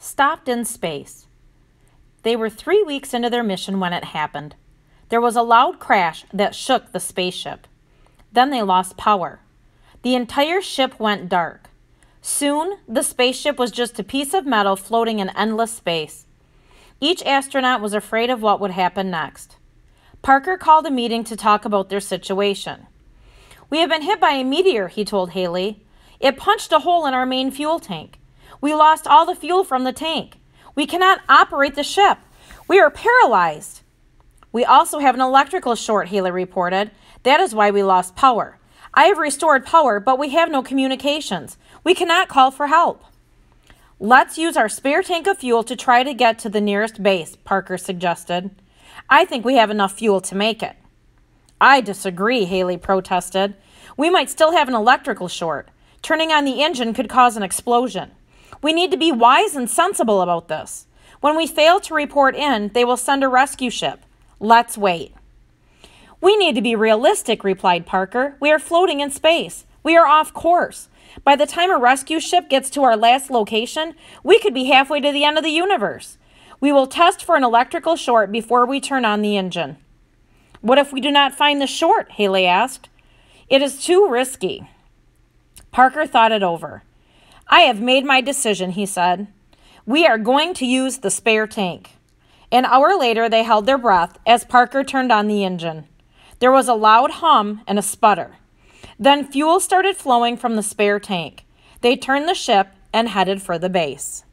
stopped in space. They were 3 weeks into their mission when it happened. There was a loud crash that shook the spaceship. Then they lost power. The entire ship went dark. Soon, the spaceship was just a piece of metal floating in endless space. Each astronaut was afraid of what would happen next. Parker called a meeting to talk about their situation. "We have been hit by a meteor," he told Haley. "It punched a hole in our main fuel tank. We lost all the fuel from the tank. We cannot operate the ship. We are paralyzed." "We also have an electrical short," Haley reported. "That is why we lost power. I have restored power, but we have no communications. We cannot call for help." "Let's use our spare tank of fuel to try to get to the nearest base," Parker suggested. "I think we have enough fuel to make it." "I disagree," Haley protested. "We might still have an electrical short. Turning on the engine could cause an explosion. We need to be wise and sensible about this. When we fail to report in, they will send a rescue ship. Let's wait." "We need to be realistic," replied Parker. "We are floating in space. We are off course. By the time a rescue ship gets to our last location, we could be halfway to the end of the universe. We will test for an electrical short before we turn on the engine." "What if we do not find the short?" Haley asked. "It is too risky." Parker thought it over. "I have made my decision," he said. "We are going to use the spare tank." An hour later, they held their breath as Parker turned on the engine. There was a loud hum and a sputter. Then fuel started flowing from the spare tank. They turned the ship and headed for the base.